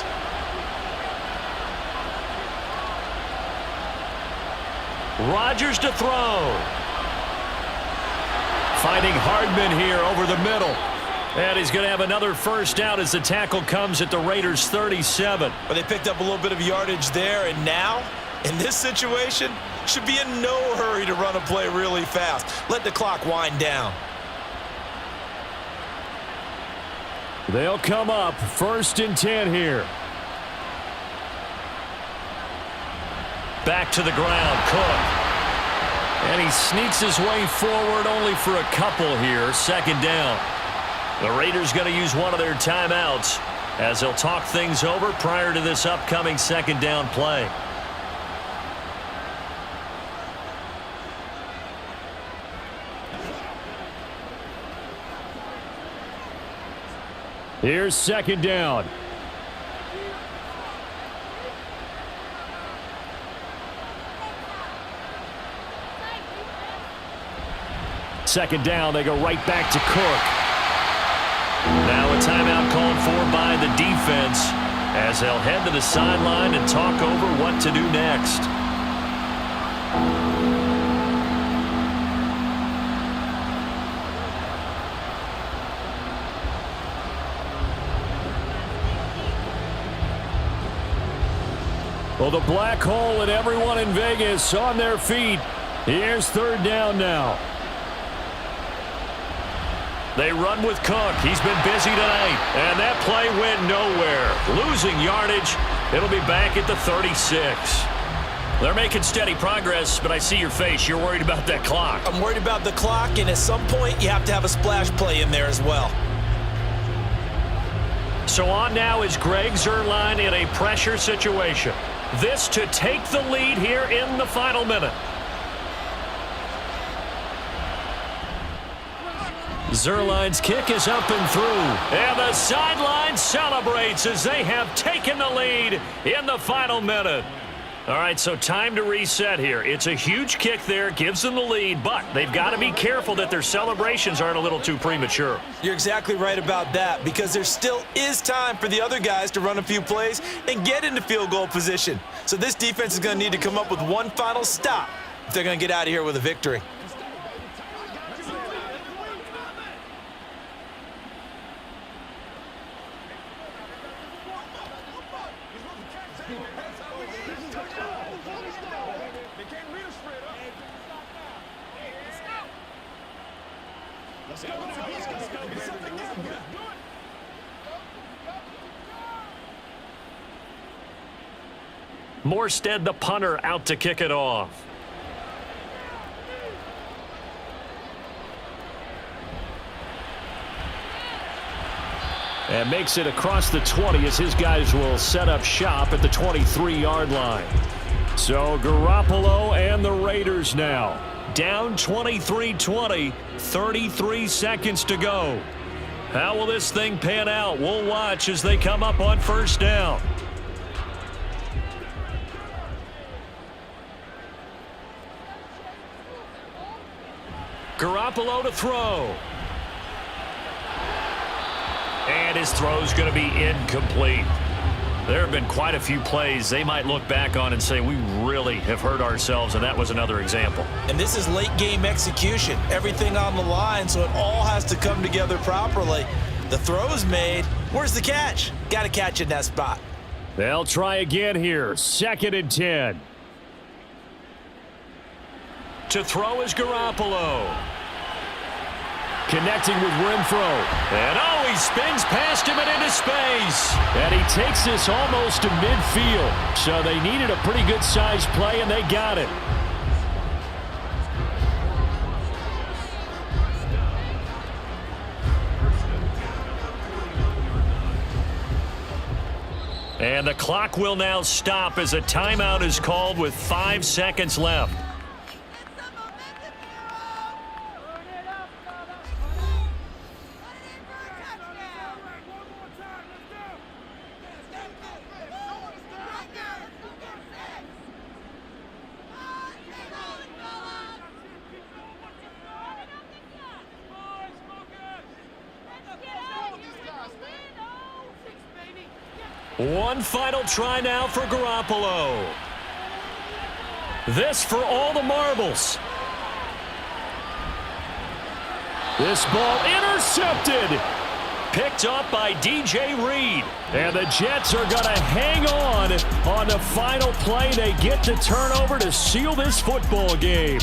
Rodgers to throw. Finding Hardman here over the middle. And he's going to have another first down as the tackle comes at the Raiders' 37. But they picked up a little bit of yardage there, and now, in this situation, should be in no hurry to run a play really fast. Let the clock wind down. They'll come up first and 10 here. Back to the ground, Cook. And he sneaks his way forward only for a couple here. Second down. The Raiders going to use one of their timeouts as they'll talk things over prior to this upcoming second down play. Here's second down. Second down, they go right back to Cook. Now a timeout called for by the defense as they'll head to the sideline and talk over what to do next. Well, the black hole and everyone in Vegas on their feet. Here's third down now. They run with Cook. He's been busy tonight. And that play went nowhere. Losing yardage. It'll be back at the 36. They're making steady progress, but I see your face. You're worried about that clock. I'm worried about the clock, and at some point, you have to have a splash play in there as well. So on now is Greg Zuerlein in a pressure situation. This to take the lead here in the final minute. Zuerlein's kick is up and through. And the sideline celebrates as they have taken the lead in the final minute. All right, so time to reset here. It's a huge kick there, gives them the lead, but they've got to be careful that their celebrations aren't a little too premature. You're exactly right about that because there still is time for the other guys to run a few plays and get into field goal position. So this defense is going to need to come up with one final stop if they're going to get out of here with a victory. Morstead, the punter, out to kick it off. And makes it across the 20 as his guys will set up shop at the 23-yard line. So Garoppolo and the Raiders now. Down 23-20, 33 seconds to go. How will this thing pan out? We'll watch as they come up on first down. Garoppolo to throw. And his throw's going to be incomplete. There have been quite a few plays they might look back on and say, we really have hurt ourselves, and that was another example. And this is late game execution. Everything on the line, so it all has to come together properly. The throw's made. Where's the catch? Got to catch in that spot. They'll try again here. 2nd and 10. To throw is Garoppolo. Connecting with Renfro. And he spins past him and into space. And he takes this almost to midfield. So they needed a pretty good-sized play, and they got it. And the clock will now stop as a timeout is called with 5 seconds left. One final try now for Garoppolo. This for all the marbles. This ball intercepted. Picked up by DJ Reed. And the Jets are going to hang on the final play. They get the turnover to seal this football game.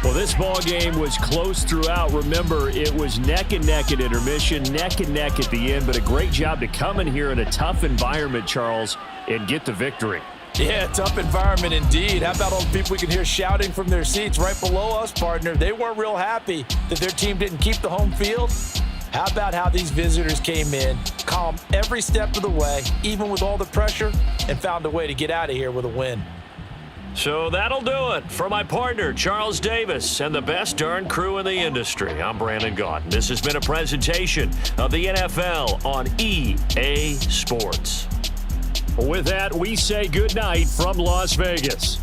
Well, this ball game was close throughout. Remember, it was neck and neck at intermission, neck and neck at the end, but a great job to come in here in a tough environment, Charles, and get the victory. Yeah, tough environment indeed. How about all the people we can hear shouting from their seats right below us, partner? They weren't real happy that their team didn't keep the home field. How about how these visitors came in, calm every step of the way, even with all the pressure, and found a way to get out of here with a win. So that'll do it for my partner, Charles Davis, and the best darn crew in the industry. I'm Brandon Gaudin. This has been a presentation of the NFL on EA Sports. With that, we say good night from Las Vegas.